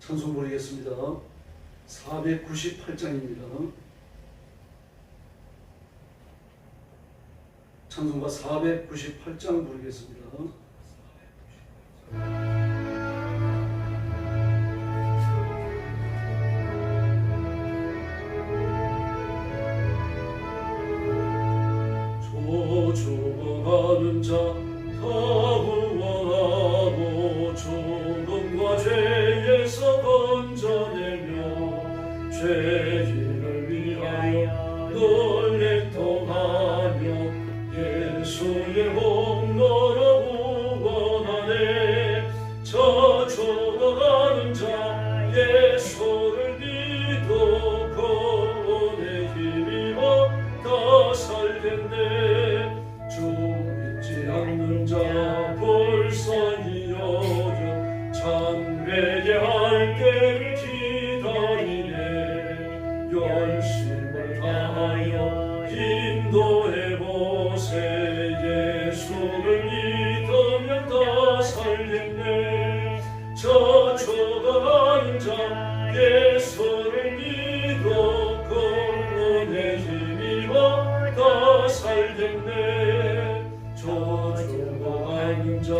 찬송 부르겠습니다. 498장입니다. 찬송가 498장 부르겠습니다. 죽어가는 자 다 구원하고 죽음과 죄에서 건져내며 죄인을 위하여 늘 애통하며 예수의 홍로로 구원하네. 저 죽어가는 자 예수를 믿어 구원에 힘입어 다 살겠네. 주 믿지 않는 자 불쌍히 여겨 참회의 할 때를 기다리네. 열심을 다하여 인도해보세. 예수를 믿으면 다 살겠네. 저 죽어가는 자 예수를 믿어 구원에 힘입어 다 살겠네. 저 죽어가는 자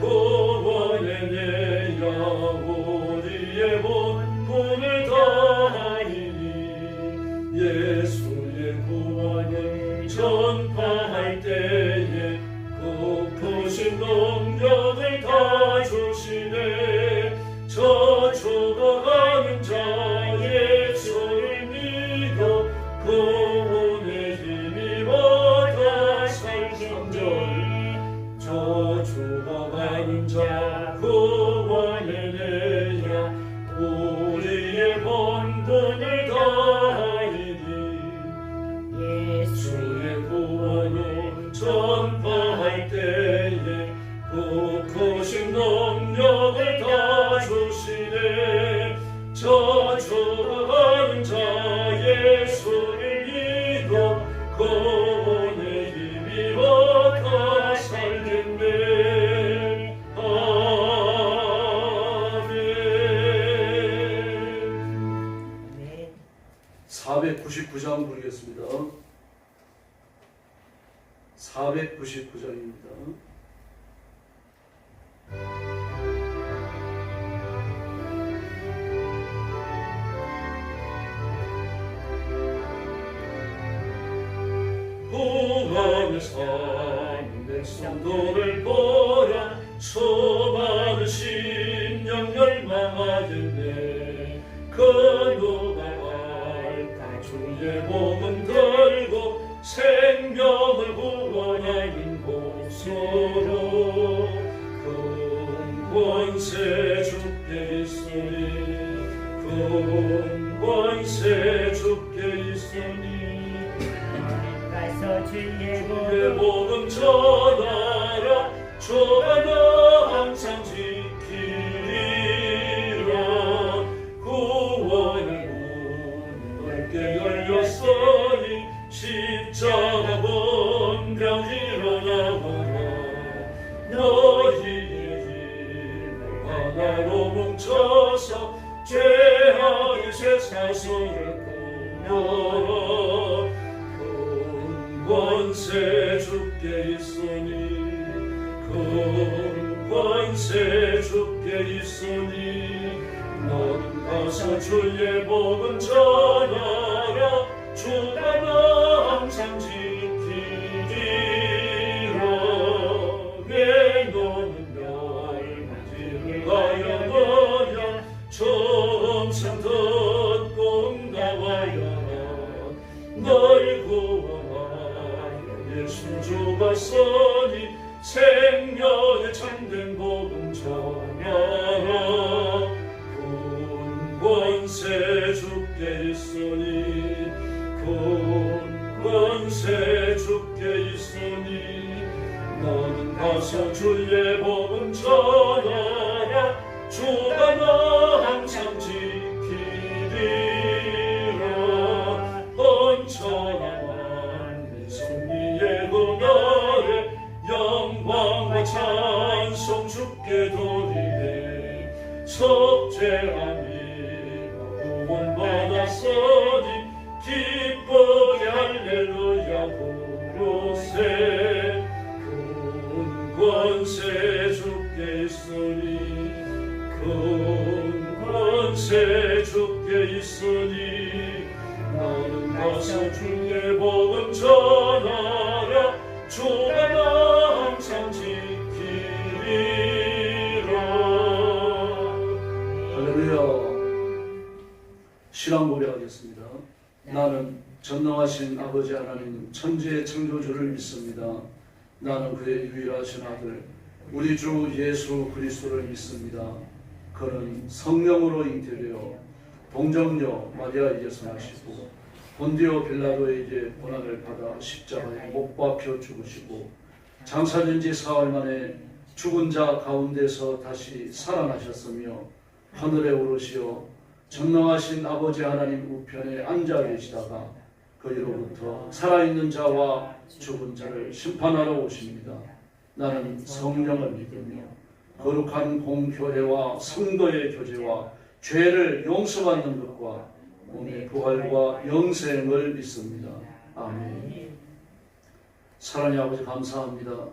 구원에 내야 우리의 본분을 다하리니. 예수의 구원을 전파할 때에 그 크신 능력을 다 주시네. 저 죽어가는 자 예수를 믿어 구원에 힘입어 다 살겠네. 저 죽어가는 자 구원에 내야 우리의 본분을 다하리니. 예수의 구원을 전파할 때에 그 크신 능력을 다 주시네. 저 죽어가는 자 예수를 믿어 구원에 힘입어 다 살겠네. 아멘. 499장 부르겠습니다. 499장입니다. 구원을 사는 백성들을 보라. 수많은 심령 멸망하겠네. 그 누가 알까. 주의 복음 들고 생명을 구원하는 곳으로 큰 권세 주께 있으니. 큰 권세 주께 있으니. 주의 복음 전하라. 주가 너 항상 지키리라. 구원의 문 넓게 열렸으니 십자가 본병 일어나거라. 너희의 힘을 하나로 뭉쳐서 죄악의 쇠사슬을 끊어라. 권세 주께 있으니. 큰 권세 주께 있으니. 너는 가서 주의 복음 전하라. 주가 너 항상 지키리라. 왜 너는 멸망지를 가야 너냐. 정성 듣고 응답하여라. 널 구원하여 예수 죽었으니 생명의 참된 복음 전하라. 큰 권세 주께 있으니. 큰 권세 주께 있으니. 너는 가서 주의 복음 전하라. 주가 너 항상 지키리라. 헌천한 내 승리의 그날에 영광과 찬송 주께 돌리네. 속죄하니 구원받았으니 기쁘게 할렐루야 부르세 큰 권세 주께 있으니 큰 권세 주께 있으니 나는 가서 주의 복음 전하라 주가 나 항상 지키리라. 할렐루야. 신앙 고백하겠습니다. 나는 전능하신 아버지 하나님 천지의 창조주를 믿습니다. 나는 그의 유일하신 아들 우리 주 예수 그리스도를 믿습니다. 그는 성령으로 잉태되어 동정녀 마리아에게서 나시고 본디오 빌라도에게 고난을 받아 십자가에 못 박혀 죽으시고 장사된 지 사흘 만에 죽은 자 가운데서 다시 살아나셨으며 하늘에 오르시어 전능하신 아버지 하나님 우편에 앉아 계시다가 거기로부터 살아있는 자와 죽은 자를 심판하러 오십니다. 나는 성령을 믿으며 거룩한 공교회와 성도의 교제와 죄를 용서받는 것과 몸의 부활과 영생을 믿습니다. 아멘. 사랑의 아버지 감사합니다.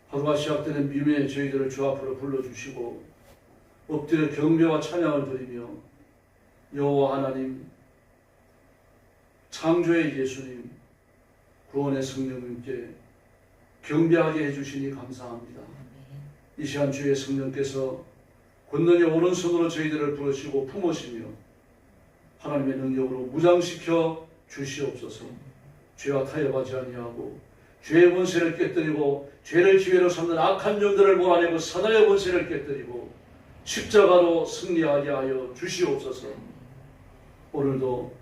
하루가 시작되는 미매의 저희들을 주 앞으로 불러주시고 엎드려 경배와 찬양을 드리며 여호와 하나님, 창조의 예수님, 구원의 성령님께 경배하게 해주시니 감사합니다. 이 시간 주의 성령께서 권능의 오른손으로 저희들을 부르시고 품으시며 하나님의 능력으로 무장시켜 주시옵소서. 죄와 타협하지 아니하고 죄의 권세를 깨뜨리고 죄를 기회로 삼는 악한 영들을 몰아내고 사단의 권세를 깨뜨리고 십자가로 승리하게 하여 주시옵소서. 오늘도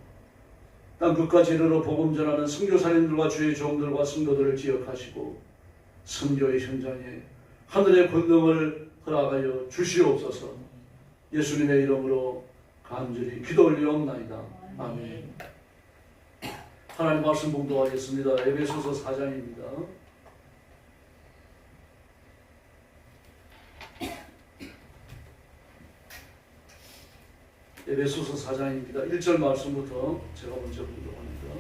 땅 끝까지 이르러 복음 전하는 선교사님들과 주의 종들과 성도들을 기억하시고 선교의 현장에 하늘의 권능을 허락하여 주시옵소서. 예수님의 이름으로 간절히 기도 올리옵나이다. 아멘. 하나님 말씀 봉독하겠습니다. 에베소서 4장입니다. 에베소서 4장입니다. 1절 말씀부터 제가 먼저 봉독합니다.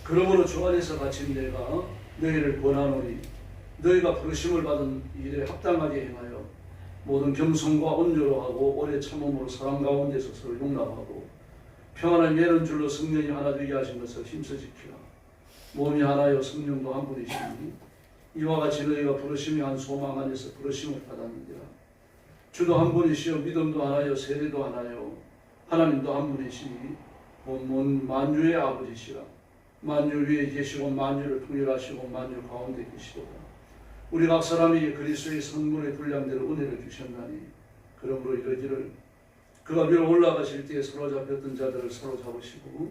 그러므로 주 안에서 갇힌 내가 너희를 권하노니 너희가 부르심을 받은 일에 합당하게 행하여 모든 겸손과 온유로 하고 오래 참음으로 사람 가운데서 서로 용납하고 평안을 매는 줄로 성령이 하나 되게 하신 것을 힘써 지키라. 몸이 하나요 성령도 한 분이시니 이와 같이 너희가 부르심이 한 소망 안에서 부르심을 받았느니라. 주도 한 분이시요 믿음도 하나요 세례도 하나요 하나님도 한 분이시니 온 만유의 아버지시라. 만유 위에 계시고 만유를 통일하시고 만유 가운데 계시도다. 우리 각 사람에게 그리스도의 성분의 분량대로 은혜를 주셨나니 그러므로 이러기를 그가 위로 올라가실 때에 사로잡혔던 자들을 사로잡으시고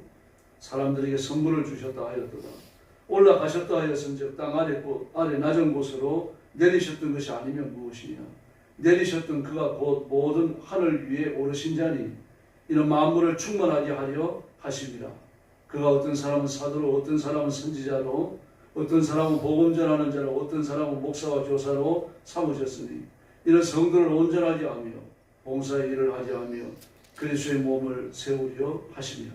사람들에게 성분을 주셨다 하였도다. 올라가셨다 하였은즉 땅 아래 낮은 곳으로 내리셨던 것이 아니면 무엇이냐. 내리셨던 그가 곧 모든 하늘 위에 오르신 자니 이는 만물을 충만하게 하려 하심이라. 그가 어떤 사람은 사도로 어떤 사람은 선지자로 어떤 사람은 복음 전하는 자로 어떤 사람은 목사와 교사로 삼으셨으니 이는 성도를 온전하게 하며 봉사의 일을 하게 하며 그리스도의 몸을 세우려 하심이라.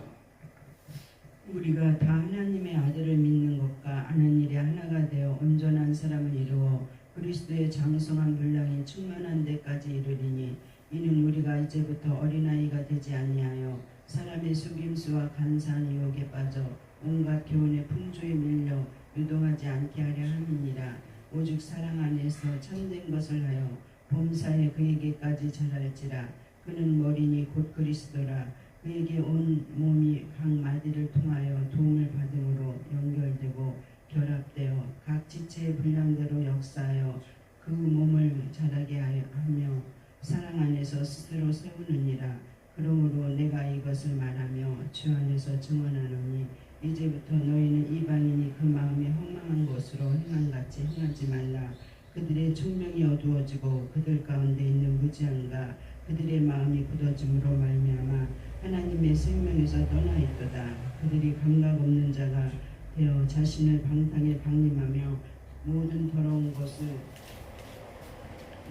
우리가 다 하나님의 아들을 믿는 것과 아는 일에 하나가 되어 온전한 사람을 이루어 그리스도의 장성한 분량이 충만한 데까지 이르리니 이는 우리가 이제부터 어린아이가 되지 아니하여 사람의 속임수와 간사한 유혹에 빠져 온갖 교훈의 풍조에 밀려 유동하지 않게 하려 함이니라. 오직 사랑 안에서 참된 것을 하여 범사에 그에게까지 자랄지라. 그는 머리니 곧 그리스도라. 그에게 온 몸이 각 마디를 통하여 도움을 받음으로 연결되고 결합되어 각 지체의 분량대로 역사하여 그 몸을 자라게 하며 사랑 안에서 스스로 세우느니라. 그러므로 내가 이것을 말하며 주 안에서 증언하노니 이제부터 너희는 이방인이 그 마음에 허망한 것으로 행한같이 행하지 말라. 그들의 총명이 어두워지고 그들 가운데 있는 무지함과 그들의 마음이 굳어짐으로 말미암아 하나님의 생명에서 떠나 있도다. 그들이 감각 없는 자가 되어 자신을 방탕에 방임하며 모든 더러운 것을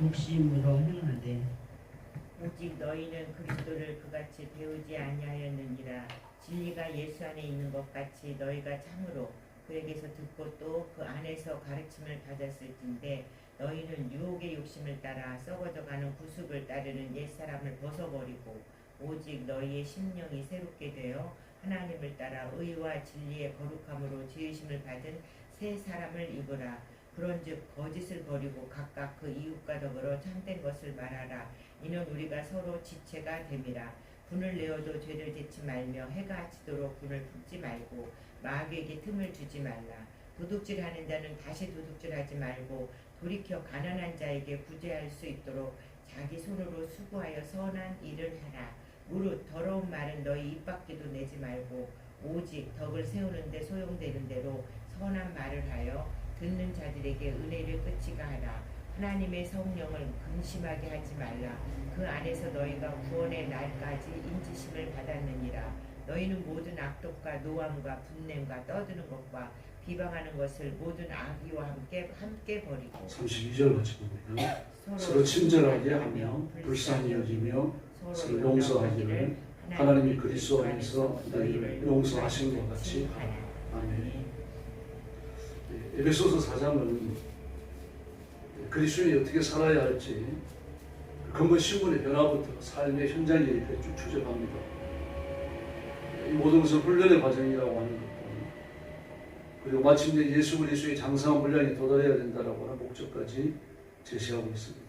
욕심으로 행하되 너희는 그리스도를 그같이 배우지 아니하였느니라. 진리가 예수 안에 있는 것 같이 너희가 참으로 그에게서 듣고 또 그 안에서 가르침을 받았을진데 너희는 유혹의 욕심을 따라 썩어져가는 구습을 따르는 옛사람을 벗어버리고 오직 너희의 심령이 새롭게 되어 하나님을 따라 의와 진리의 거룩함으로 지으심을 받은 새 사람을 입으라. 그런즉 거짓을 버리고 각각 그 이웃과 더불어 참된 것을 말하라. 이는 우리가 서로 지체가 됨이라. 분을 내어도 죄를 짓지 말며 해가 지도록 분을 품지 말고 마귀에게 틈을 주지 말라. 도둑질하는 자는 다시 도둑질하지 말고 돌이켜 가난한 자에게 구제할 수 있도록 자기 손으로 수고하여 선한 일을 하라. 무릇 더러운 말은 너희 입 밖에도 내지 말고 오직 덕을 세우는 데 소용되는 대로 선한 말을 하여 듣는 자들에게 은혜를 끝이가 하라. 하나님의 성령을 근심하게 하지 말라. 그 안에서 너희가 구원의 날까지 인지심을 받았느니라. 너희는 모든 악독과 노함과 분냄과 떠드는 것과 비방하는 것을 모든 악의와 함께 버리고 32절 같이 봅니다. 서로 친절하게 하며 불쌍히 여기며 서로 용서하기를 하나님이 그리스도 안에서 너희를 용서하신 것 같이 하라. 아멘. 에베소서 4장은 그리스도인이 어떻게 살아야 할지 근본 신분의 변화부터 삶의 현장에 이렇게 쭉 추적합니다. 이 모든 것은 훈련의 과정이라고 하는 것도 그리고 마침내 예수 그리스도의 장성한 분량에 도달해야 된다라고 하는 목적까지 제시하고 있습니다.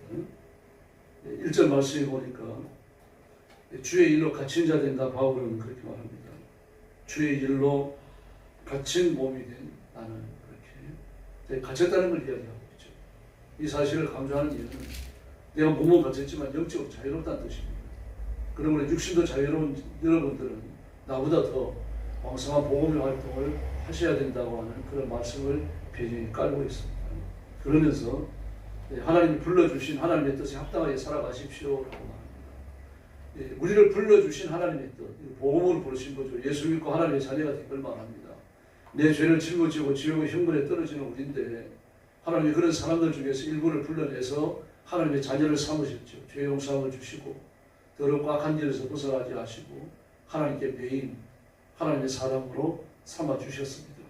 1절 말씀에 보니까 주의 일로 갇힌 자 된다 바울은 그렇게 말합니다. 주의 일로 갇힌 몸이 된 나는 그렇게 갇혔다는 걸 이야기하고 있죠. 이 사실을 강조하는 이유는 내가 몸은 갇혔지만 영적으로 자유롭다는 뜻입니다. 그러므로 육신도 자유로운 여러분들은 나보다 더 왕성한 복음의 활동을 하셔야 된다고 하는 그런 말씀을 배경에 깔고 있습니다. 그러면서 하나님이 불러주신 하나님의 뜻에 합당하게 살아가십시오라고 말합니다. 우리를 불러주신 하나님의 뜻, 복음으로 부르신 거죠. 예수 믿고 하나님의 자녀가 되길 말합니다. 내 죄를 짊어지고 지옥의 형벌에 떨어지는 우리인데 하나님이 그런 사람들 중에서 일부를 불러내서 하나님의 자녀를 삼으셨죠. 죄 용서함을 주시고 더럽고 악한 일에서 벗어나게 하시고 하나님께 배인 하나님의 사람으로 삼아주셨습니다.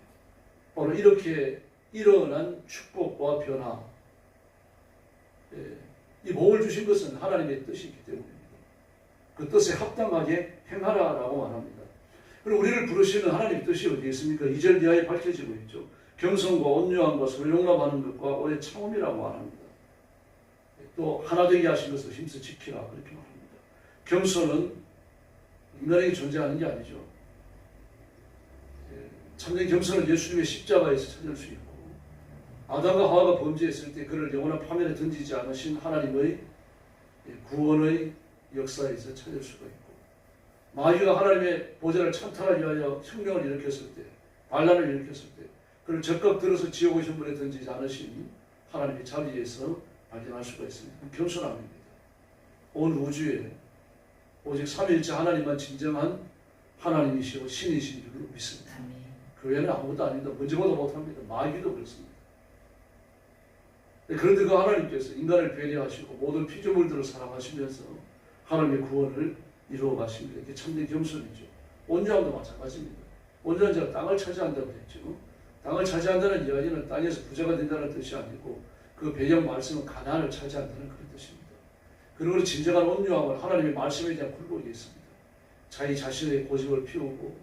바로 이렇게 일어난 축복과 변화, 이 복을 주신 것은 하나님의 뜻이기 때문입니다. 그 뜻에 합당하게 행하라라고 말합니다. 그리고 우리를 부르시는 하나님의 뜻이 어디에 있습니까? 2절 이하에 밝혀지고 있죠. 겸손과 온유함과 서로 용납하는 것과 오래 참음이라고 말합니다. 또 하나 되게 하신 것을 힘써 지키라 그렇게 말합니다. 겸손은 인간에게 존재하는 게 아니죠. 참된 겸손은 예수님의 십자가에서 찾을 수 있고 아담과 하와가 범죄했을 때 그를 영원한 파멸에 던지지 않으신 하나님의 구원의 역사에서 찾을 수가 있고 마귀가 하나님의 보좌를 찬탈하기 위하여 혁명을 일으켰을 때 반란을 일으켰을 때 그를 적극 들어서 지옥의 형벌에 던지지 않으신 하나님의 자리에서 발견할 수가 있습니다. 겸손함입니다. 온 우주에 오직 삼위일체 하나님만 진정한 하나님이시고 신이신 줄로 믿습니다. 그 외에는 아무것도 아닙니다. 먼저보다 못합니다. 마귀도 그렇습니다. 그런데 그 하나님께서 인간을 배려하시고 모든 피조물들을 사랑하시면서 하나님의 구원을 이루어 가십니다. 이게 참된 겸손이죠. 온유함도 마찬가지입니다. 온유한 자가 땅을 차지한다고 했죠. 땅을 차지한다는 이야기는 땅에서 부자가 된다는 뜻이 아니고 그 배경 말씀은 가난을 차지한다는 그런 뜻입니다. 그리고 진정한 온유함을 하나님의 말씀에 대한 굴복이 있습니다. 자기 자신의 고집을 피우고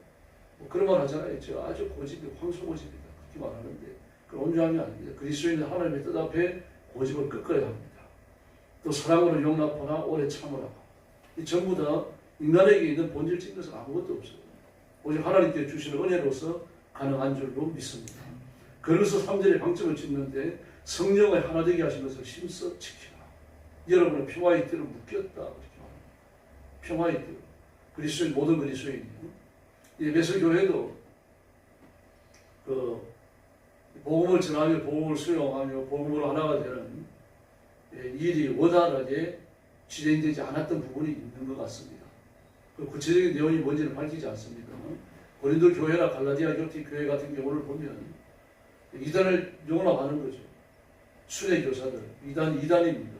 그런 말 하잖아요. 저 아주 고집이 황소고집이다. 그렇게 말하는데 그런 온유함이 아닙니다. 그리스도인은 하나님의 뜻 앞에 고집을 꺾어야 합니다. 또 사랑으로 용납하나 오래 참으라. 이 전부 다 인간에게 있는 본질적인 것은 아무것도 없어요. 오직 하나님께 주시는 은혜로서 가능한 줄로 믿습니다. 그래서 3절에 방점을 짓는데 성령을 하나 되게 하신 것을 힘써 지키라. 여러분은 평화의 띠로 묶였다. 그렇게 말합니다. 평화의 띠로. 그리스도인 모든 그리스도인이요. 에베소 교회도 그 복음을 전하며 복음을 수용하며 복음으로 하나가 되는 일이 원활하게 진행되지 않았던 부분이 있는 것 같습니다. 그 구체적인 내용이 뭔지는 밝히지 않습니다. 고린도 교회나 갈라디아 교회 같은 경우를 보면 이단을 용납하는 거죠. 순회 교사들, 이단입니다.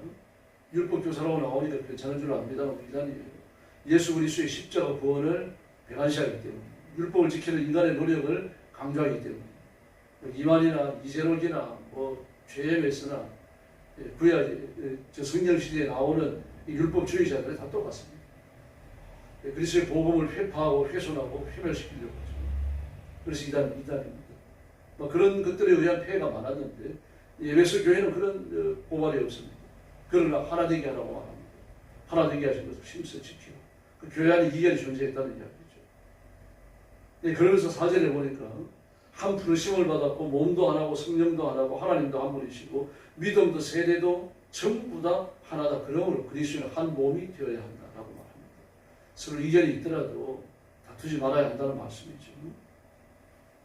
율법 교사라고 나오니까 괜찮은 줄 압니다. 비단이에요. 예수 그리스도의 십자가 구원을 배관시하기 때문에 율법을 지키는 인간의 노력을 강조하기 때문에 이만이나 이세록이나 뭐 죄메스나 구약 저 성경 시대에 나오는 율법주의자들이 다 똑같습니다. 그리스도의 복음을 회파하고 훼손하고 회멸시키려고 하죠. 그래서 이단입니다. 뭐 그런 것들에 의한 폐해가 많았는데 에베소 교회는 그런 고발이 없습니다. 그러나 하나 되게 하라고 말합니다. 하나 되게 하신 것을 힘써 지키고 그 교회 안에 이견이 존재했다는 이야기죠. 그러면서 4절에 보니까 한 부르심을 받았고 몸도 하나고 성령도 하나고 하나님도 한 분이시고 믿음도 세대도 전부 다 하나다. 그러므로 그리스도는 한 몸이 되어야 한다라고 말합니다. 서로 이견이 있더라도 다투지 말아야 한다는 말씀이죠.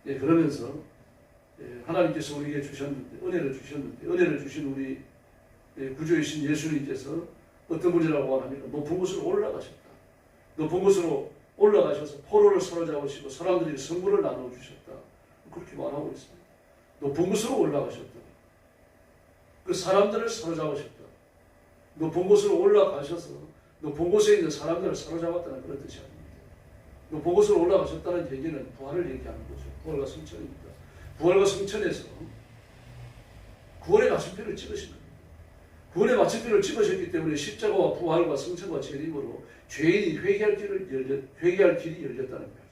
그러면서 하나님께서 우리에게 주셨는데 은혜를 주신 우리 구주이신 예수님께서 어떤 분이라고 합니까? 높은 곳으로 올라가셨다. 높은 곳으로 올라가셔서 포로를 사로잡으시고 사람들에게 선물을 나눠주셨다. 그렇게 말하고 있습니다. 높은 곳으로 올라가셨다. 그 사람들을 사로잡으셨다. 높은 곳으로 올라가셔서 높은 곳에 있는 사람들을 사로잡았다는 그런 뜻이 아닙니다. 높은 곳으로 올라가셨다는 얘기는 부활을 얘기하는 거죠. 부활과 성천입니다. 부활과 성천에서 구원의 마침표를 찍으신 겁니다. 구원의 마침표를 찍으셨기 때문에 십자가와 부활과 성천과 재림으로 죄인이 회개할 길이 열렸다는 거예요.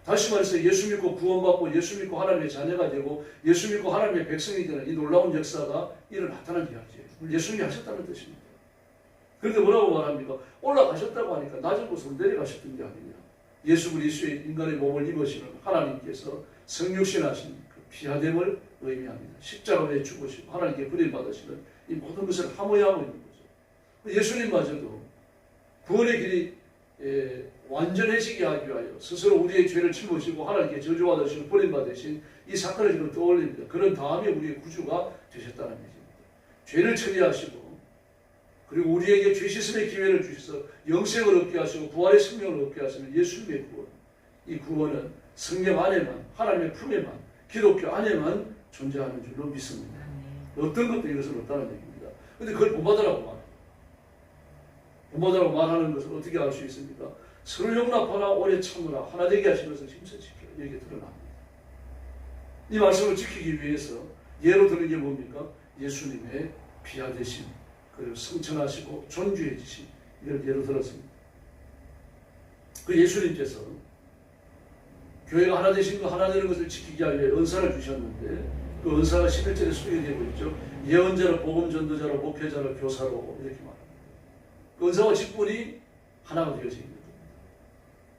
다시 말해서 예수 믿고 구원받고 예수 믿고 하나님의 자녀가 되고 예수 믿고 하나님의 백성이 되는 이 놀라운 역사가 일어났다는 이야기예요. 예수님이 하셨다는 뜻입니다. 그런데 뭐라고 말합니까? 올라가셨다고 하니까 낮은 곳으로 내려가셨던 게 아니냐. 예수 그리스도의 인간의 몸을 입으시는 하나님께서 성육신하신 그 피하됨을 의미합니다. 십자가에 죽으시고 하나님께 버림받으시는 이 모든 것을 함의하고 있는 거죠. 예수님마저도 구원의 길이 완전해지게 하기 위하여 스스로 우리의 죄를 짊어지고 하나님께 저주받으시고 버림받으신 이 사건을 지금 떠올립니다. 그런 다음에 우리의 구주가 되셨다는 얘기입니다. 죄를 처리하시고 그리고 우리에게 죄 씻음의 기회를 주셔서 영생을 얻게 하시고 부활의 생명을 얻게 하시는 예수님의 구원. 이 구원은 성경 안에만 하나님의 품에만 기독교 안에만 존재하는 줄로 믿습니다. 어떤 것도 이것은 없다는 얘기입니다. 그런데 그걸 본받으라고 말합니다. 본받으라고 말하는 것을 어떻게 알 수 있습니까? 서로 용납하라 오래 참으라 하나 되게 하신 것을 힘써 지켜라. 여기에 드러납니다. 이 말씀을 지키기 위해서 예로 드는 게 뭡니까? 예수님의 비하되심 그리고 성천하시고 존귀해지심 이걸 예로 들었습니다. 그 예수님께서 교회가 하나 되신 거 하나 되는 것을 지키기 위해 은사를 주셨는데 그 은사가 11절에 소개되고 있죠. 예언자로 복음 전도자로 목회자로 교사로 이렇게 말합니다. 그 은사와 직분이 하나가 되어져 있는 겁니다.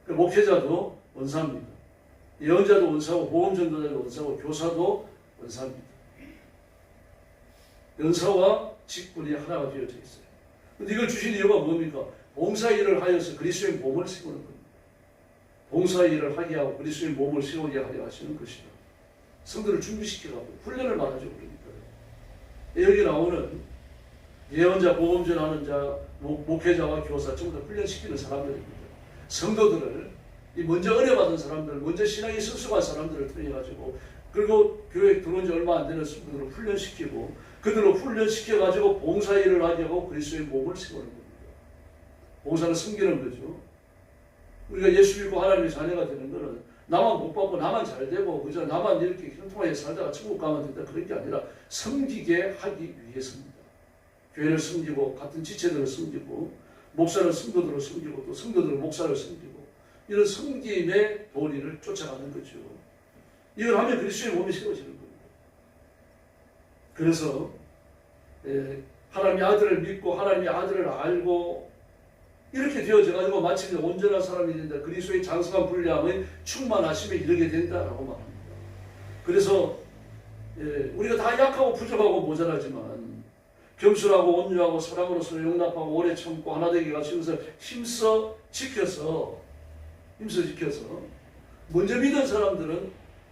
그 목회자도 은사입니다. 예언자도 은사고 복음 전도자도 은사고 교사도 은사입니다. 은사와 직분이 하나가 되어져 있어요. 그런데 이걸 주신 이유가 뭡니까? 봉사 일을 하여서 그리스도의 몸을 세우는 겁니다. 봉사 일을 하게 하고 그리스도의 몸을 세우게 하려 하시는 것이다. 성도를 준비시켜가고 훈련을 말하죠. 그러니까 여기 나오는 예언자, 복음 전하는 자, 목회자와 교사 전부 다 훈련시키는 사람들입니다. 성도들을 이 먼저 은혜 받은 사람들, 먼저 신앙이 성숙한 사람들을 통해 가지고 그리고 교회에 들어온 지 얼마 안 되는 성도들을 훈련시키고 그들을 훈련시켜 가지고 봉사 일을 하게 하고 그리스도의 몸을 세우는 겁니다. 봉사를 섬기는 거죠. 우리가 예수 믿고 하나님의 자녀가 되는 것은 나만 복 받고 나만 잘 되고 그저 나만 이렇게 형통하게 살다가 천국 가면 된다 그런 게 아니라 섬기게 하기 위해서입니다. 교회를 섬기고 같은 지체들을 섬기고 목사를 성도들을 섬기고 또 성도들을 목사를 섬기고 이런 섬김의 도리를 쫓아가는 거죠. 이걸 하면 그리스도의 몸이 세워지는 겁니다. 그래서 하나님의 아들을 믿고 하나님의 아들을 알고 이렇게 되어져가지고 마치 온전한 사람이 된다. 그리스도의 장성한 분량의 충만하심에 이르게 된다라고 말합니다. 그래서 우리가 다 약하고 부족하고 모자라지만 겸손하고 온유하고 사랑으로 서로 용납하고 오래 참고 하나 되게 가시면서 힘써 지켜서 먼저 믿은 사람들은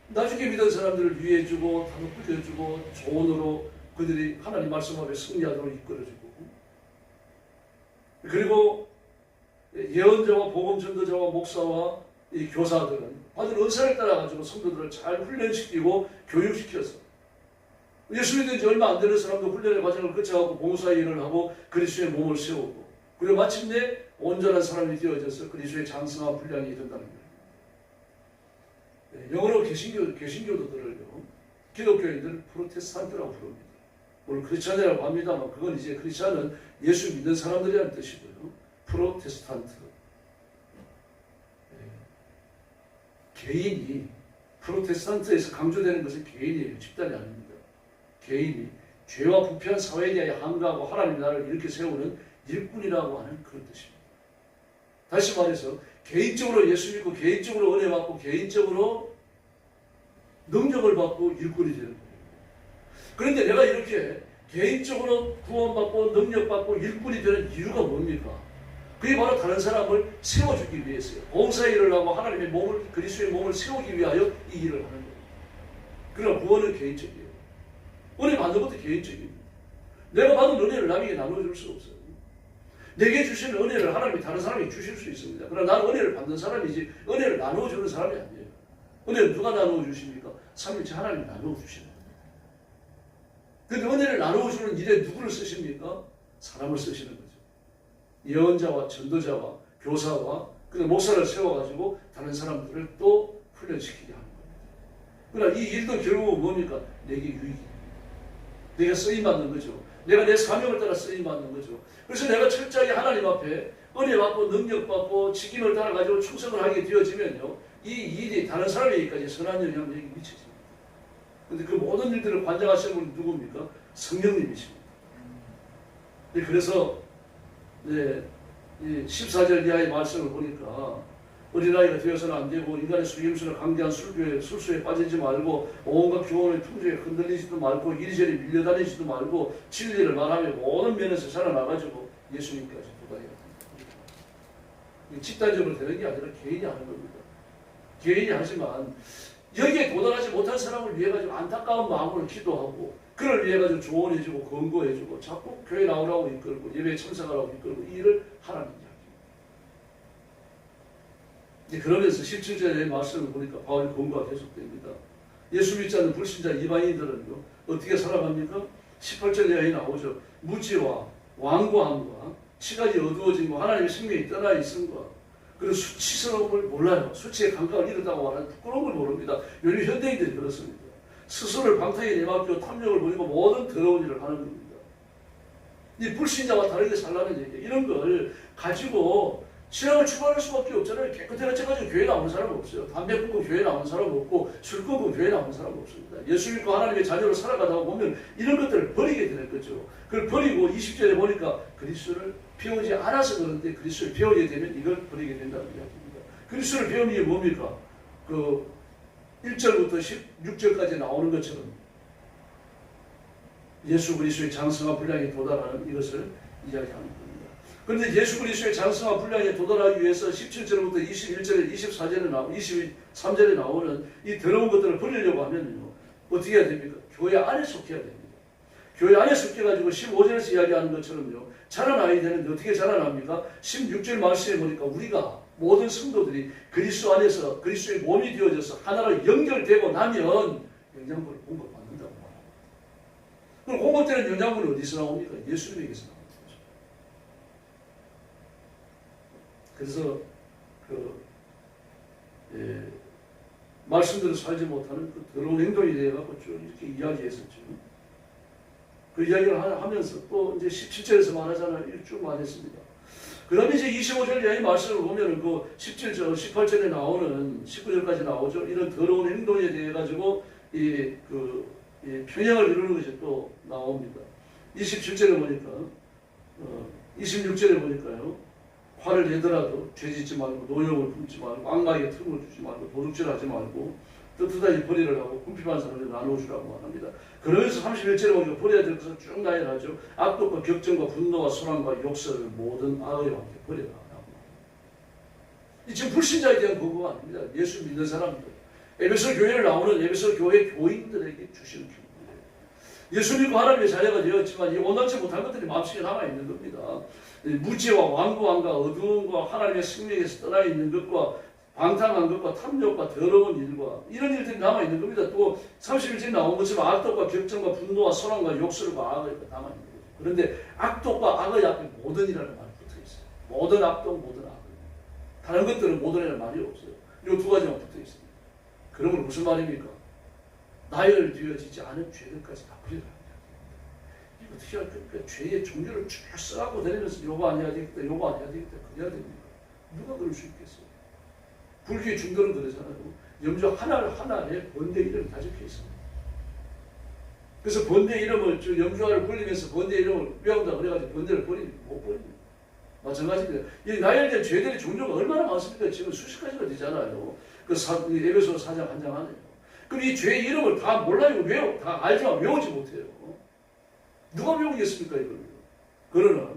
나중에 믿은 사람들을 위해주고 다독여주고 조언으로 그들이 하나님 말씀 앞에 승리하도록 이끌어주고 그리고 예언자와 복음 전도자와 목사와 이 교사들은 받은 은사를 따라 가지고 성도들을 잘 훈련시키고 교육시켜서 예수 믿은 지 얼마 안 되는 사람도 훈련의 과정을 거쳐가고 봉사의 일을 하고 그리스도의 몸을 세우고 그리고 마침내 온전한 사람이 되어져서 그리스도의 장성한 분량이 된다는 거예요. 네, 영어로 개신교도들을요, 기독교인들 프로테스탄트라고 부릅니다. 물론 크리스찬이라고 합니다만 그건 이제 크리스찬은 예수 믿는 사람들이라는 뜻이고요. 프로테스탄트. 네. 개인이 프로테스탄트에서 강조되는 것은 개인이에요. 집단이 아닙니다. 개인이 죄와 부패한 사회에 대하여 항거하고 하나님 나라를 이렇게 세우는 일꾼이라고 하는 그런 뜻입니다. 다시 말해서 개인적으로 예수 믿고 개인적으로 은혜 받고 개인적으로 능력을 받고 일꾼이 되는 거예요. 그런데 내가 이렇게 개인적으로 구원받고 능력받고 일꾼이 되는 이유가 뭡니까? 그게 바로 다른 사람을 세워주기 위해서요. 봉사의 일을 하고 하나님의 몸을, 그리스도의 몸을 세우기 위하여 이 일을 하는 거예요. 그러나 구원은 개인적이에요. 은혜 받는 것도 개인적입니다. 내가 받은 은혜를 남에게 나눠줄 수 없어요. 내게 주시는 은혜를 하나님이 다른 사람에게 주실 수 있습니다. 그러나 나는 은혜를 받는 사람이지 은혜를 나누어주는 사람이 아니에요. 은혜를 누가 나누어 주십니까? 삼위일체 하나님이 나누어 주시는 거예요. 그런데 은혜를 나누어 주는 일에 누구를 쓰십니까? 사람을 쓰시는 거죠. 예언자와 전도자와 교사와 그리고 목사를 세워가지고 다른 사람들을 또 훈련시키게 하는 겁니다. 그러나 이 일도 결국 뭡니까? 내게 유익입니다. 내가 쓰임받는 거죠. 내가 내 사명을 따라 쓰임받는 거죠. 그래서 내가 철저하게 하나님 앞에 은혜 받고 능력 받고 직임을 따라가지고 충성을 하게 되어지면요, 이 일이 다른 사람에게까지 선한 영향력이 미쳐집니다. 그런데 그 모든 일들을 관장하시는 분이 누굽니까? 성령님이십니다. 그래서 14절 이하의 말씀을 보니까 어린아이가 되어서는 안 되고 인간의 속임수나 강대한 술수에 빠지지 말고 온갖 교훈의 풍조에 흔들리지도 말고 이리저리 밀려다니지도 말고 진리를 말하며 모든 면에서 살아나가지고 예수님까지 도달해야 합니다. 집단적으로 되는 게 아니라 개인이 하는 겁니다. 개인이 하지만 여기에 도달하지 못한 사람을 위해 가지고 안타까운 마음으로 기도하고 그를 위해 가지고 조언해주고 권고해주고 자꾸 교회 나오라고 이끌고 예배에 참석하라고 이끌고 이 일을 하라는 이야기입니다. 그러면서 17절의 말씀을 보니까 바울의 권고가 계속됩니다. 예수 믿지 않는 불신자 이방인들은요 어떻게 살아갑니까? 18절 이하에 나오죠. 무지와 완고함과 시각이 어두워짐과 하나님의 생명이 떠나 있음과 그리고 수치스러움을 몰라요. 수치의 감각을 잃었다고 하는 부끄러움을 모릅니다. 요즘 현대인들이 그렇습니다. 스스로를 방탕에 내맡기고 탐욕을 부리고 모든 더러운 일을 하는 겁니다. 이 불신자와 다르게 살라는 얘기예요. 이런 걸 가지고 신앙을 추구할 수밖에 없잖아요. 깨끗해가지고 교회 나오는 사람 없어요. 담배 끊고 교회 나오는 사람 없고 술 끊고 교회 나오는 사람 없습니다. 예수 믿고 하나님의 자녀로 살아가다 보면 이런 것들을 버리게 되는 거죠. 그걸 버리고 20절에 보니까 그리스도를 배우지 않아서 그런데 그리스도를 배우게 되면 이걸 버리게 된다는 이야기입니다. 그리스도를 배우는 게 뭡니까? 그 1절부터 16절까지 나오는 것처럼 예수 그리스도의 장성한 분량에 도달하는 이것을 이야기하는 겁니다. 그런데 예수 그리스도의 장성한 분량에 도달하기 위해서 17절부터 21절에 23절에 나오는 이 더러운 것들을 버리려고 하면요 어떻게 해야 됩니까? 교회 안에 속해야 됩니다. 교회 안에 속해가지고 15절에서 이야기하는 것처럼요 자라나야 되는데 어떻게 자라납니까? 16절 말씀에 보니까 우리가 모든 성도들이 그리스도 안에서 그리스도의 몸이 되어져서 하나로 연결되고 나면 영양분을 공급받는다고 말합니다. 그럼 공급되는 영양분은 어디서 나옵니까? 예수님에게서 나옵니다. 그래서 말씀대로 살지 못하는 그 더러운 행동에 대해 갖고 쭉 이렇게 이야기했었죠. 그 이야기를 하면서 또 이제 17절에서 말하잖아요. 쭉 말했습니다. 그 다음에 이제 25절 이하의 말씀을 보면은 그 17절, 18절에 나오는 19절까지 나오죠. 이런 더러운 행동에 대해 가지고 평양을 이루는 것이 또 나옵니다. 27절에 보니까 26절에 보니까요. 화를 내더라도 죄짓지 말고 노역을 품지 말고 악마에게 틈을 주지 말고 도둑질하지 말고 떳떳하게 벌이를 하고 궁핍한 사람을 나눠주라고 말합니다. 그러면서 31절에 보니까 버려야 될 것을 쭉 나열하죠. 악독과 격정과 분노와 소란과 욕설을 모든 악의와 함께 버려라. 지금 불신자에 대한 권고가 아닙니다. 예수 믿는 사람들, 에베소 교회를 나오는 에베소 교회 교인들에게 주시는 권고예요. 예수 믿고 하나님의 자녀가 되었지만 이 원하지 못한 것들이 마음속에 남아있는 겁니다. 무지와 완고함과 어두움과 하나님의 생명에서 떠나 있는 것과 방탕한 것과 탐욕과 더러운 일과 이런 일들이 남아있는 겁니다. 또 31절 나온 것처럼 악독과 격정과 분노와 선함과 욕설과 악의 남아있는 거죠. 그런데 악독과 악의 앞에 모든이라는 말이 붙어있어요. 모든 악독, 모든 악. 다른 것들은 모든이라는 말이 없어요. 이 두 가지만 붙어있습니다. 그러면 무슨 말입니까? 나열되어지지 않은 죄들까지 다 버리라. 이거 어떻게 할 겁니까? 죄의 종류를 쭉 써갖고 다니면서 요거 안 해야 되겠다, 요거 안 해야 되겠다, 그래야 됩니까? 누가 그럴 수 있겠어요? 불교의 중도는 그러잖아요. 염주 하나에 번대 이름이 다 적혀 있습니다. 그래서 번대 이름을 염주화를 벌리면서 번대 이름을 외운다 그래가지고 번대를 버립니다. 못 버립니다. 마찬가지입니다. 이 나열된 죄들의 종류가 얼마나 많습니까? 지금 수십 가지가 되잖아요. 에베소 4장 한 장 안에요. 그럼 이 죄의 이름을 다 몰라요. 다 알지만 외우지 못해요. 누가 외우겠습니까, 이걸? 그러나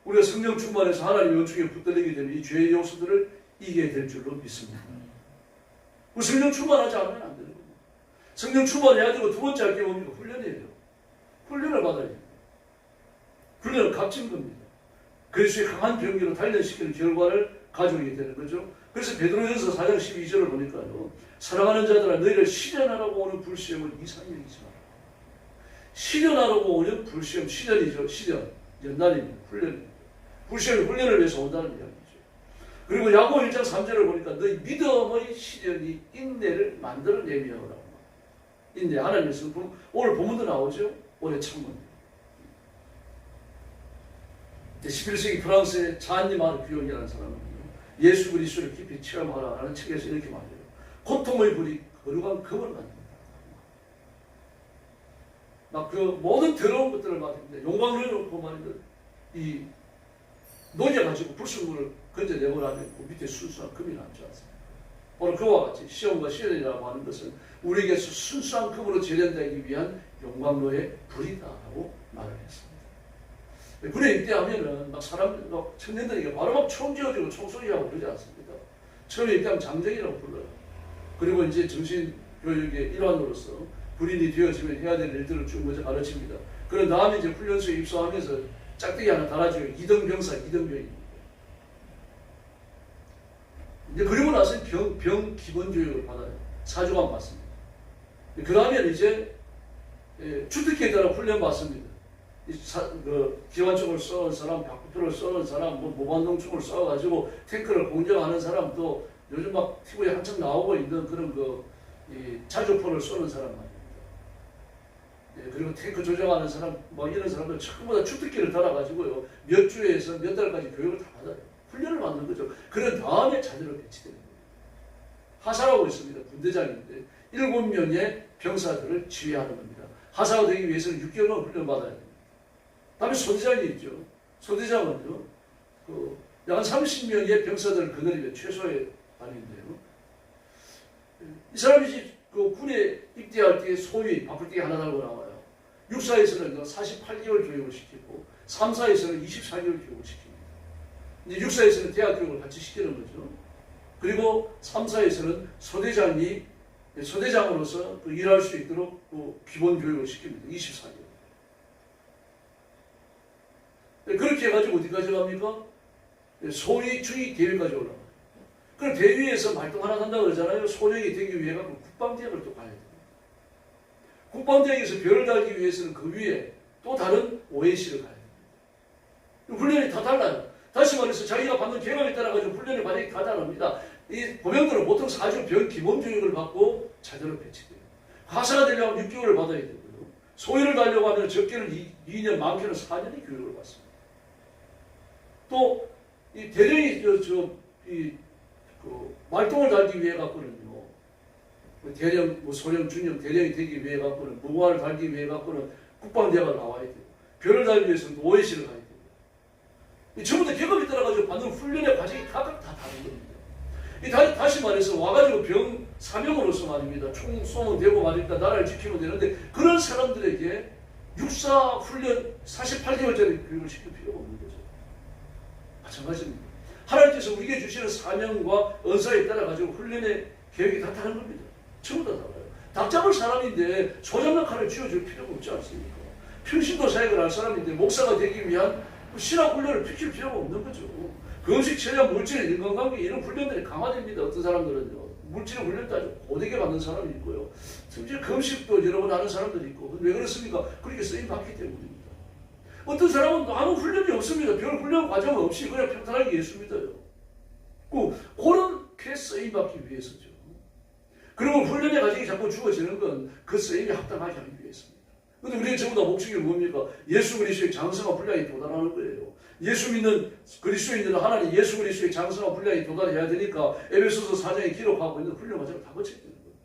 우리가 성령 충만해서 하나님의 연축에 붙들리게 되면 이 죄의 요소들을 이기게 될 줄로 믿습니다. 성령 충만하지 않으면 안 되는 겁니다. 성령 충만해야 되고 두 번째 할 게 뭡니까? 훈련이에요. 훈련을 받아야 돼요. 훈련은 값진 겁니다. 그리스도의 강한 병기로 단련시키는 결과를 가져오게 되는 거죠. 그래서 베드로전서 4장 12절을 보니까요. 사랑하는 자들아 너희를 시련하라고 오는 불시험을 이상히 여기지 마라. 시련하라고 오는 불시험, 시련이죠. 시련, 연단입니다. 훈련입니다. 불시험이 훈련을 위해서 온다는 이야기죠. 그리고 야고보 1장 3절을 보니까 너희 믿음의 시련이 인내를 만들어내며라고. 인내, 하나님의 성품. 오늘 본문도 나오죠. 올해 창문. 11세기 프랑스의 잔니 마르 귀용이라는 사람은 예수 그리스도를 깊이 체험하라라는 책에서 이렇게 말해요. 고통의 불이 거룩한 금을 만듭니다. 막 그 모든 더러운 것들을 말입니다. 용광로에 놓고 말입니다. 이 녹여가지고 불순물을 건져내고 나면 그 밑에 순수한 금이 남지 않습니다. 오늘 그와 같이 시험과 시련이라고 하는 것은 우리에게서 순수한 금으로 재련되기 위한 용광로의 불이다라고 말을 했습니다. 군에 입대하면은 막 사람, 막 청년들에게 바로 막 총 지어주고 총소리하고 그러지 않습니다. 처음에 입대하면 장정이라고 불러요. 그리고 이제 정신교육의 일환으로서 군인이 되어지면 해야 될 일들을 쭉 먼저 가르칩니다. 그런 다음에 이제 훈련소에 입소하면서 짝대기 하나 달아줘요. 2등 병사, 2등병입니다. 이제 그리고 나서 병 기본 교육을 받아요. 4주간 받습니다. 그 다음에 이제 주특기에 따라 훈련 받습니다. 기관총을 쏘는 사람, 박부표를 쏘는 사람, 모반동총을 쏘아가지고 탱크를 공격하는 사람, 또 요즘 막 TV에 한참 나오고 있는 그런 자주포를 쏘는 사람 말입니다. 그리고 탱크 조정하는 사람, 뭐 이런 사람들 전부 다 주특기를 달아가지고요. 몇 주에서 몇 달까지 교육을 다 받아요. 훈련을 받는 거죠. 그런 다음에 자녀로 배치되는 거예요. 하사라고 있습니다. 군대장인데 7명의 병사들을 지휘하는 겁니다. 하사가 되기 위해서는 6개월만 훈련받아야 됩니다. 다음에 소대장이 있죠. 소대장은요, 약 30명의 병사들을 거느리면 최소의 단위인데요. 이 사람이 군에 입대할 때 소위 바쁠 때 하나 달고 나와요. 육사에서는 48개월 교육을 시키고 3사에서는 24개월 교육을 시킵니다. 이제 육사에서는 대학 교육을 같이 시키는 거죠. 그리고 3사에서는 소대장으로서 일할 수 있도록 기본 교육을 시킵니다. 24개월. 그렇게 해가지고 어디까지 갑니까? 소위 중위 대위까지 올라가요. 그럼 대위에서 말동 하나 간다고 그러잖아요. 소령이 되기 위해 국방대학을 또 가야 돼요. 국방대학에서 별을 달기 위해서는 그 위에 또 다른 OAC를 가야 됩니다. 훈련이 다 달라요. 다시 말해서 자기가 받는 계획에 따라 가지고 훈련의 과정이 다 다릅니다. 이 보병들은 보통 4주 병 기본 교육을 받고 자녀로 배치돼요. 하사가 되려면 6개월을 받아야 되고요. 소위를 달려고 하면 적게는 2년, 많게는 4년의 교육을 받습니다. 또 이 대령이 말동을 달기 위해 갖고는요. 대령, 소령, 중령, 대령이 되기 위해 갖고는 무관을 달기 위해 갖고는 국방대학을 나와야 돼요. 별을 달기 위해서는 OAC를 가야 돼요. 이 전부 다 계급에 따라 가지고 받는 훈련의 과정이 각각 다 다른 겁니다. 다시 말해서 와가지고 병 사명으로서 말입니다. 총 쏘면 되고 말입니다. 나라를 지키면 되는데 그런 사람들에게 육사 훈련 48개월짜리 교육을 시킬 필요가 없는 거죠. 마찬가지입니다. 하나님께서 우리에게 주시는 사명과 은사에 따라 가지고 훈련의 계획이 다 다른 겁니다. 전부 다 달라요. 닭 잡을 사람인데 소장 역할을 쥐어줄 필요가 없지 않습니까? 평신도 사역을 할 사람인데 목사가 되기 위한 신학 훈련을 시킬 필요가 없는 거죠. 금식, 체력, 물질, 인간관계 이런 훈련들이 강화됩니다. 어떤 사람들은요. 물질의 훈련도 아주 고되게 받는 사람이 있고요. 심지어 금식도 여러 번 하는 사람들이 있고. 왜 그렇습니까? 그렇게 쓰임 받기 때문입니다. 어떤 사람은 아무 훈련이 없습니다. 별 훈련 과정 없이 그냥 평탄하게 예수 믿어요. 그렇게 쓰임 받기 위해서죠. 그리고 훈련의 과정이 자꾸 주어지는 건 그 쓰임에 합당하지 하기 위해서입니다. 그런데 우리의 전부 다 목적이 뭡니까? 예수 그리스도의 장성한 분량에 도달하는 거예요. 예수 믿는 그리스도인들은 하나님 예수 그리스도의 장성한 분량에 도달해야 되니까 에베소서 4장에 기록하고 있는 훈련 과정을 다 거쳐야 되는 거예요.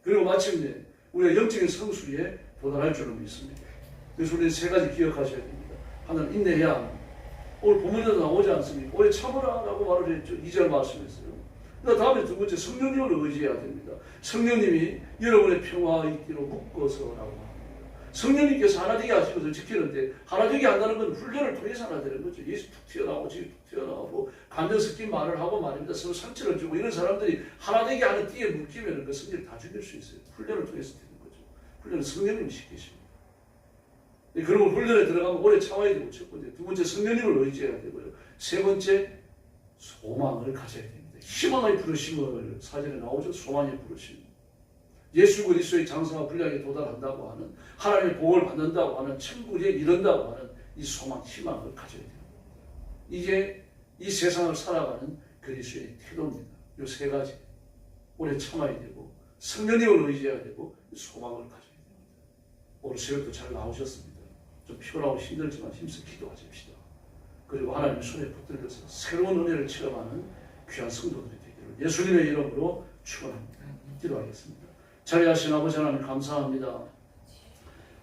그리고 마침내 우리가 영적인 성수에 도달할 줄로 믿습니다. 그래서 우리는 세 가지 기억하셔야 됩니다. 하나는 인내해야 오늘 본문에도 나오지 않습니까? 오래 참으라라고 말을 했죠. 2절 말씀했어요. 다음에 두 번째 성령님을 의지해야 됩니다. 성령님이 여러분의 평화가 있기로 묶어서라고 합니다. 성령님께서 하나 되게 하시면서 지키는데 하나 되게 한다는 건 훈련을 통해서 하나 되는 거죠. 예수 툭 튀어나오고 지금 툭 튀어나오고 감정 섞인 말을 하고 말입니다. 서로 상처를 주고 이런 사람들이 하나 되게 하는 띠에 묶이면 그 성질을 다 죽일 수 있어요. 훈련을 통해서 되는 거죠. 훈련은 성령님이 시키십니다. 그러면 훈련에 들어가면 오래 참아야 되고 첫 번째, 두 번째 성령님을 의지해야 되고요. 세 번째 소망을 가져야 됩니다. 희망의 부르심을 사전에 나오죠. 소망의 부르심. 예수 그리스도의 장성한 분량에 도달한다고 하는 하나님의 복을 받는다고 하는 천국에 이른다고 하는 이 소망, 희망을 가져야 돼요. 이게 이 세상을 살아가는 그리스도의 태도입니다. 이 세 가지. 오래 참아야 되고 성령님을 의지해야 되고 소망을 가져야 됩니다. 오늘 새벽도 잘 나오셨습니다. 좀 피곤하고 힘들지만 힘써 기도하십시다. 그리고 하나님의 손에 붙들려서 새로운 은혜를 체험하는 귀한 성도들이 되기를 예수님의 이름으로 축원합니다. 기도하겠습니다. 자비하신 아버지 하나님 감사합니다.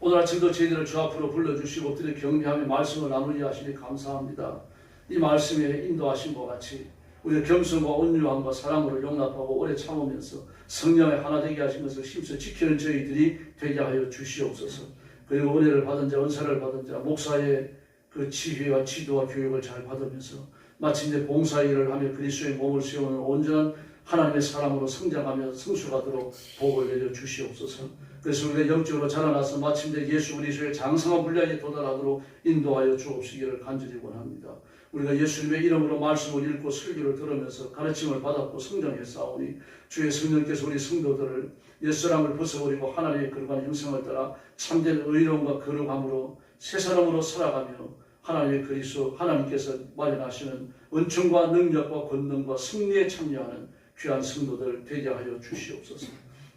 오늘 아침도 저희들을 주 앞으로 불러주시고 엎드려 경배하며 말씀을 나누게 하시니 감사합니다. 이 말씀에 인도하신 것 같이 우리의 겸손과 온유함과 사랑으로 용납하고 오래 참으면서 성령의 하나 되게 하신 것을 힘써 지키는 저희들이 되게 하여 주시옵소서. 그리고 은혜를 받은 자, 은사를 받은 자, 목사의 그 지혜와 지도와 교육을 잘 받으면서 마침내 봉사일을 하며 그리스도의 몸을 세우는 온전한 하나님의 사람으로 성장하며 성숙하도록 복을 내려 주시옵소서. 그래서 우리가 영적으로 자라나서 마침내 예수 그리스도의 장성한 분량에 도달하도록 인도하여 주옵시기를 간절히 원합니다. 우리가 예수님의 이름으로 말씀을 읽고 설교를 들으면서 가르침을 받았고 성장했사오니 주의 성령께서 우리 성도들을 옛사람을 벗어버리고 하나님의 거룩한 형상을 따라 참된 의로움과 거룩함으로 새 사람으로 살아가며 하나님의 그리스도 하나님께서 마련하시는 은총과 능력과 권능과 승리에 참여하는 귀한 성도들 되게 하여 주시옵소서.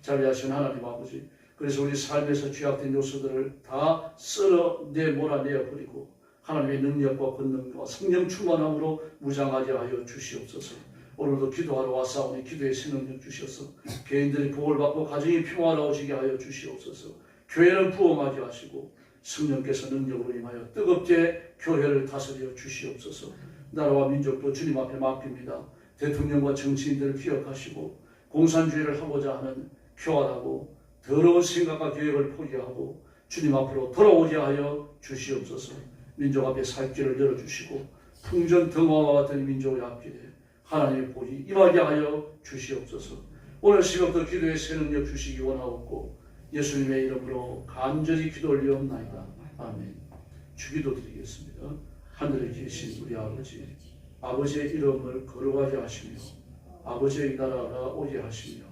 자비하신 하나님 아버지, 그래서 우리 삶에서 죄악된 요소들을 다 쓸어내 몰아내어 버리고 하나님의 능력과 권능과 성령 충만함으로 무장하게 하여 주시옵소서. 오늘도 기도하러 왔사오니 기도의 새 능력 주셔서 개인들이 복을 받고 가정이 평화로워지게 하여 주시옵소서. 교회는 부흥하게 하시고 성령께서 능력으로 임하여 뜨겁게 교회를 다스려 주시옵소서. 나라와 민족도 주님 앞에 맡깁니다. 대통령과 정치인들을 기억하시고 공산주의를 하고자 하는 교활하고 더러운 생각과 계획을 포기하고 주님 앞으로 돌아오게 하여 주시옵소서. 민족 앞에 살 길을 열어주시고 풍전등화와 같은 민족의 앞길에 하나님의 복이 임하게 하여 주시옵소서. 오늘 새벽도 기도의 새 능력 주시기 원하옵고 예수님의 이름으로 간절히 기도 올리옵나이다. 아멘. 주기도 드리겠습니다. 하늘에 계신 우리 아버지, 아버지의 이름을 거룩하게 하시며 아버지의 나라가 오게 하시며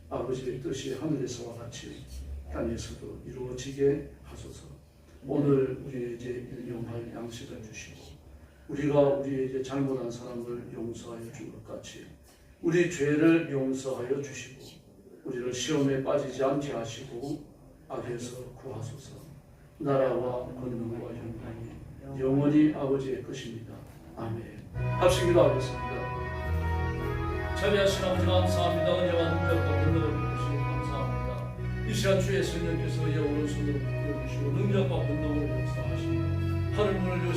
아버지의 뜻이 하늘에서와 같이 땅에서도 이루어지게 하소서. 오늘 우리에게 일용할 양식을 주시고 우리가 우리에게 잘못한 사람을 용서하여 준 것 같이 우리 죄를 용서하여 주시고 우리를 시험에 빠지지 않게 하시고 악에서 구하소서. 나라와 권능과 영광이 영원히 아버지의 것입니다. 아멘. 합심 기도하겠습니다. 자비하신 아버지 감사합니다. 은혜와 능력과 권능을 베푸시니 감사합니다. 이 시간 주의 성령께서 의 오른손으로 붙들어주시고 능력과 권능으로 역사하시고 하늘 문을